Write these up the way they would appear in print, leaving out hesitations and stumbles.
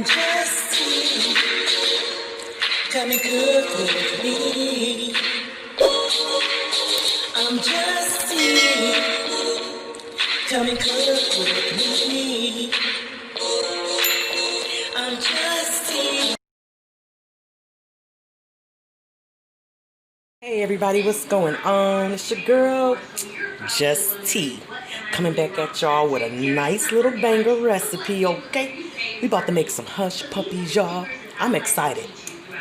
I'm just tea. Come and cook with me. I'm just tea. Come and cook with me. I'm just tea. Hey everybody, what's going on? It's your girl, Just Tea, coming back at y'all with a nice little banger recipe, okay? We about to make some hush puppies, y'all. I'm excited,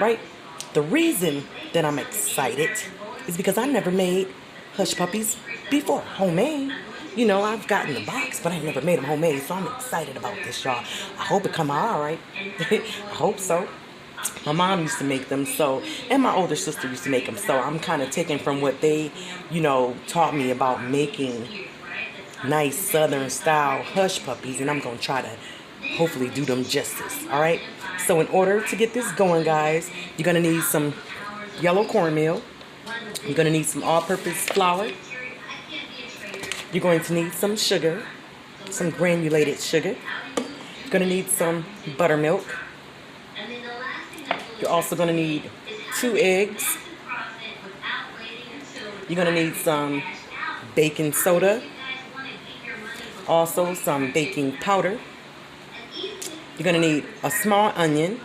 right? The reason that I'm excited is because I never made hush puppies before, homemade. You know, I've gotten the box, but I never made them homemade, so I'm excited about this, y'all. I hope it come out all right. I hope so. My mom used to make them, so, and my older sister used to make them, so I'm kind of taking from what they, you know, taught me about making nice southern style hush puppies, and I'm going to try to hopefully do them justice, all right? So in order to get this going, guys, you're going to need some yellow cornmeal. You're going to need some all-purpose flour. You're going to need some sugar, some granulated sugar. You're going to need some buttermilk. You're also going to need 2 eggs. You're going to need some baking soda. Also some baking powder. You're going to need a small onion.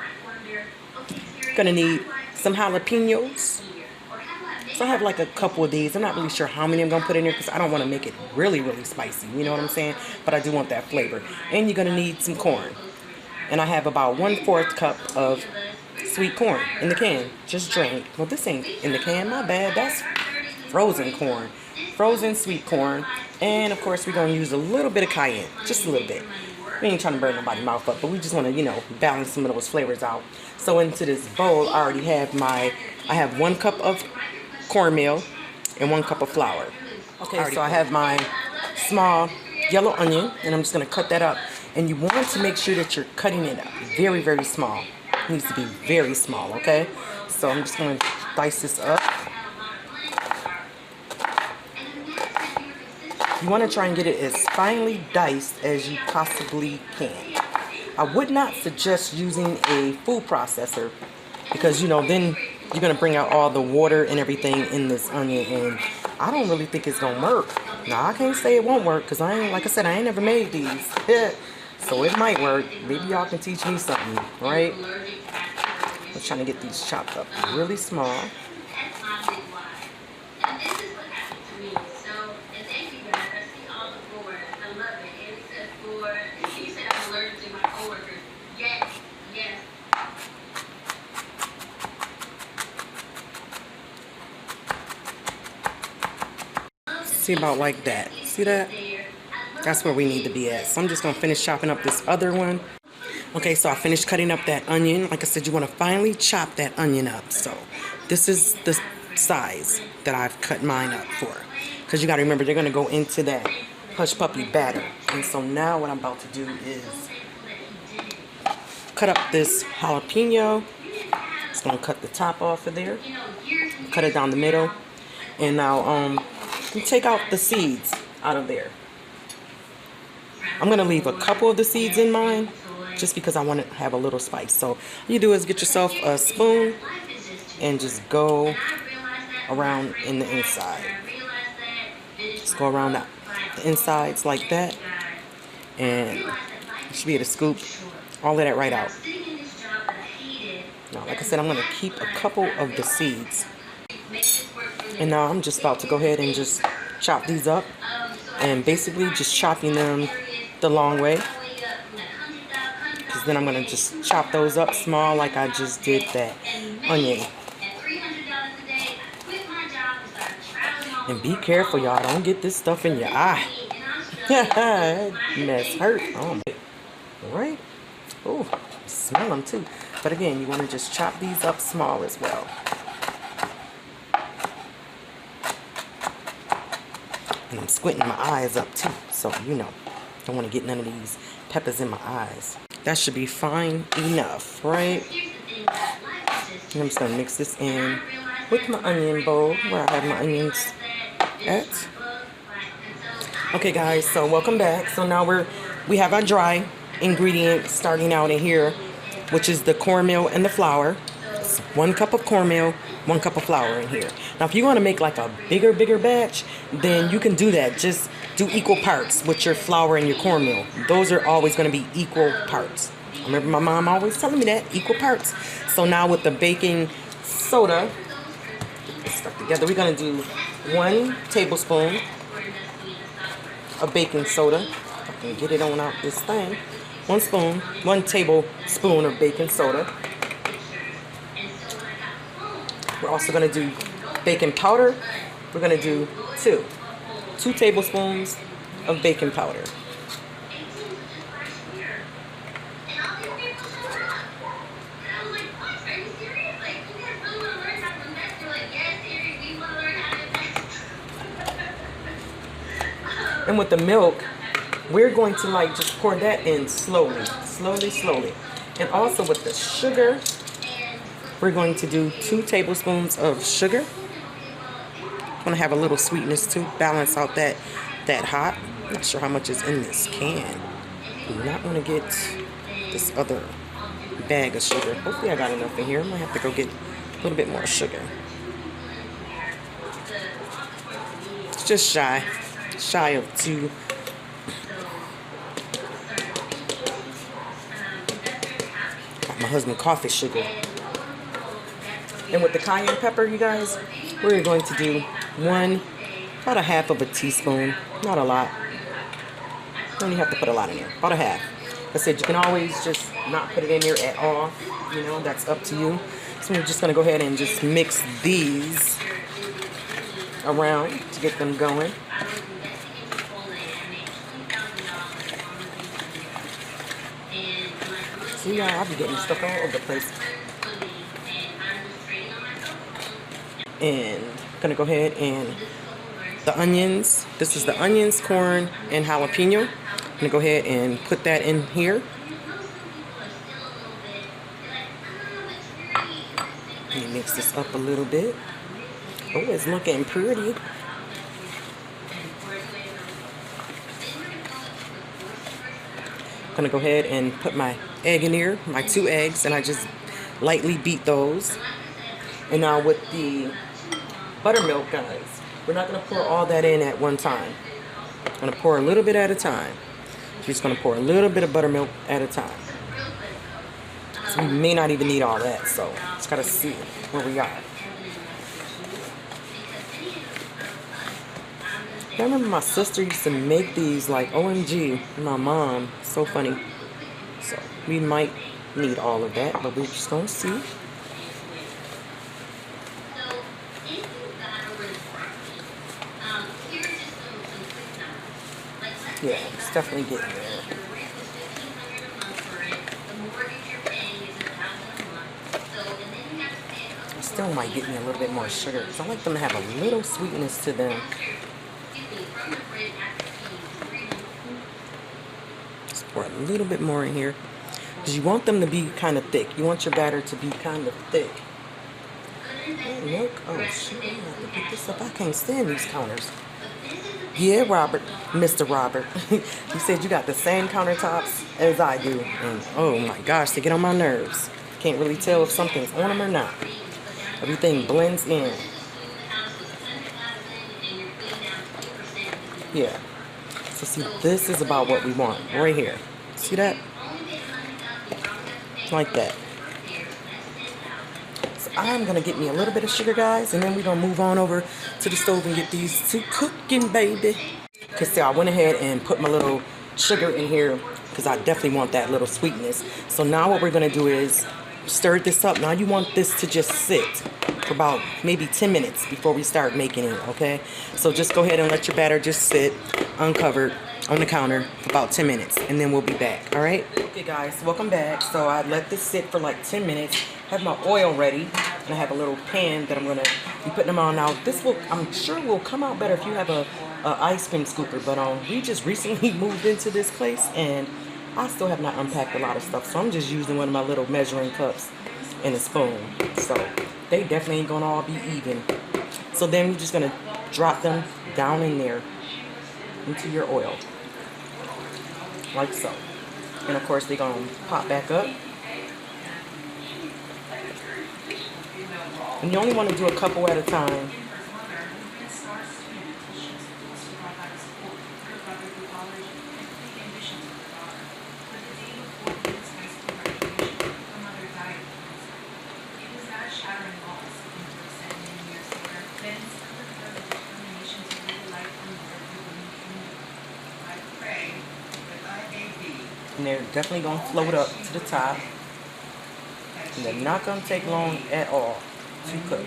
You're going to need some jalapenos. So I have like a couple of these. I'm not really sure how many I'm going to put in here because I don't want to make it really, really spicy. You know what I'm saying? But I do want that flavor. And you're going to need some corn. And I have about 1/4 cup of sweet corn in the can, just drained. Well, this ain't in the can, my bad. That's frozen corn, frozen sweet corn. And of course, we're gonna use a little bit of cayenne, just a little bit. We ain't trying to burn nobody's mouth up, but we just want to, you know, balance some of those flavors out. So into this bowl, I already have I have 1 cup of cornmeal and 1 cup of flour. Okay, so I have my small yellow onion, and I'm just gonna cut that up. And you want to make sure that you're cutting it up very, very small. It needs to be very small, okay? So I'm just going to dice this up. You want to try and get it as finely diced as you possibly can. I would not suggest using a food processor because, you know, then you're going to bring out all the water and everything in this onion, and I don't really think it's going to work. Now, I can't say it won't work because like I said, I ain't never made these. So it might work. Maybe y'all can teach me something, right? I'm trying to get these chopped up really small. See, about like that. See that? That's where we need to be at. So I'm just going to finish chopping up this other one. Okay, so I finished cutting up that onion. Like I said, you want to finely chop that onion up. So this is the size that I've cut mine up for. Because you got to remember, they're going to go into that hush puppy batter. And so now what I'm about to do is cut up this jalapeno. Just going to cut the top off of there. Cut it down the middle. And now take out the seeds out of there. I'm going to leave a couple of the seeds in mine just because I want to have a little spice. So all you do is get yourself a spoon and just go around in the inside. Just go around the insides like that. And you should be able to scoop all of that right out. Now, like I said, I'm going to keep a couple of the seeds. And now I'm just about to go ahead and just chop these up. And basically just chopping them the long way. Because then I'm going to just chop those up small like I just did that onion. And be careful, y'all. Don't get this stuff in your eye. That mess hurt. Oh, right? Oh, smell them too. But again, you want to just chop these up small as well. And I'm squinting my eyes up too. So, you know, don't want to get none of these peppers in my eyes. That should be fine enough, right? And I'm just going to mix this in with my onion bowl where I have my onions at. Okay, guys, so welcome back. So now we have our dry ingredients starting out in here. which is the cornmeal and the flour. It's 1 cup of cornmeal, 1 cup of flour in here. Now, if you want to make like a bigger batch, then you can do that. Just do equal parts with your flour and your cornmeal. Those are always going to be equal parts. I remember my mom always telling me that, equal parts. So now with the baking soda, get this stuff together, we're going to do 1 tablespoon of baking soda. I can get it on out this thing. 1 tablespoon of baking soda. We're also going to do baking powder. We're going to do 2 tablespoons of baking powder. And with the milk, we're going to like just pour that in slowly. And also with the sugar, we're going to do 2 tablespoons of sugar. I'm gonna have a little sweetness to balance out that hot. I'm not sure how much is in this can. Do not want to get this other bag of sugar. Hopefully I got enough in here. I'm gonna have to go get a little bit more sugar. It's just shy of 2. Got my husband coffee sugar. And with the cayenne pepper, you guys, we're going to do about a half of a teaspoon. Not a lot. You don't even have to put a lot in there. About a half. Like I said, you can always just not put it in there at all. You know, that's up to you. So we're just going to go ahead and just mix these around to get them going. See, I'll be getting stuff all over the place. And I'm gonna go ahead and the onions. This is the onions, corn, and jalapeno. I'm gonna go ahead and put that in here. Let me mix this up a little bit. Oh, it's looking pretty. I'm gonna go ahead and put my egg in here, my 2 eggs, and I just lightly beat those. And now with the buttermilk, guys, we're not going to pour all that in at one time. I'm going to pour a little bit at a time. We're just going to pour a little bit of buttermilk at a time. So we may not even need all that, so just got to see where we are. I remember my sister used to make these like OMG. My mom, so funny. So we might need all of that, but we're just going to see. Yeah, it's definitely getting there. I still might get me a little bit more sugar because I like them to have a little sweetness to them. Just pour a little bit more in here because you want them to be kind of thick. You want your batter to be kind of thick. Milk? Oh, shoot, I have to pick this up. I can't stand these counters. Yeah, Robert, Mr. Robert. You said you got the same countertops as I do. And oh my gosh, they get on my nerves. Can't really tell if something's on them or not. Everything blends in. Yeah. So see, this is about what we want right here. See that? Like that. So I'm going to get me a little bit of sugar, guys, and then we're going to move on over to the stove and get these 2 cooking, baby. Okay, so I went ahead and put my little sugar in here because I definitely want that little sweetness. So now what we're going to do is stir this up. Now you want this to just sit for about maybe 10 minutes before we start making it, okay? So just go ahead and let your batter just sit uncovered on the counter for about 10 minutes, and then we'll be back, all right? Okay, guys, welcome back. So I let this sit for like 10 minutes, have my oil ready, and I have a little pan that I'm gonna be putting them on. Now, this will, I'm sure will come out better if you have a ice cream scooper, but we just recently moved into this place, and I still have not unpacked a lot of stuff, so I'm just using one of my little measuring cups and a spoon. So they definitely ain't gonna all be even. So then we're just gonna drop them down in there into your oil, like so. And of course they're gonna pop back up And you only want to do a couple at a time. And they're definitely going to float up to the top. And they're not going to take long at all to cook.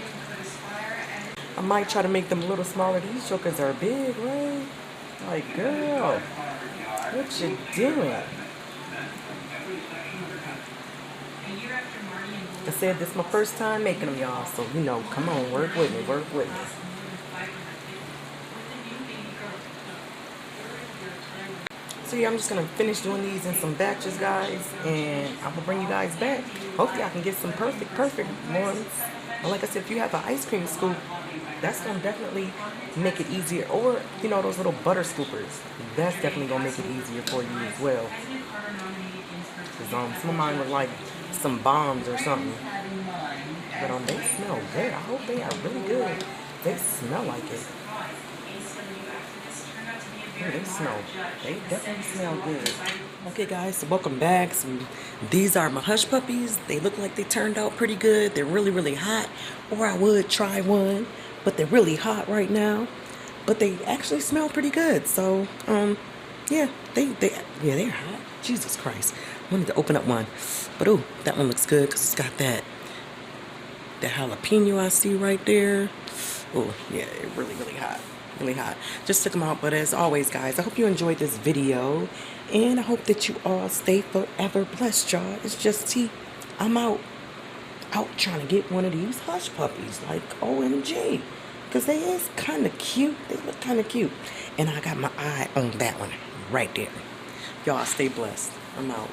I might try to make them a little smaller. These jokers are big, right? Like, girl, what you doing? I said this is my first time making them, y'all. So, you know, come on, work with me, work with me. So yeah, I'm just gonna finish doing these in some batches, guys, and I will bring you guys back. Hopefully I can get some perfect ones. And like I said, if you have an ice cream scoop, that's gonna definitely make it easier. Or, you know, those little butter scoopers, that's definitely gonna make it easier for you as well. Cause some of mine were like some bombs or something. But they smell good. I hope they are really good. They smell like it. Oh, they definitely smell good. Okay guys, so welcome back. So these are my hush puppies. They look like they turned out pretty good. They're really hot, or I would try one, but they're really hot right now. But they actually smell pretty good. So yeah, they're hot. Jesus Christ, I wanted to open up one, but oh, that one looks good because it's got that jalapeno I see right there. Oh yeah, it's really hot. Really hot. Just took them out. But as always, guys, I hope you enjoyed this video, and I hope that you all stay forever blessed, y'all. It's just T. I'm out trying to get one of these hush puppies, like OMG, because they is kind of cute. They look kind of cute, and I got my eye on that one right there. Y'all stay blessed. I'm out.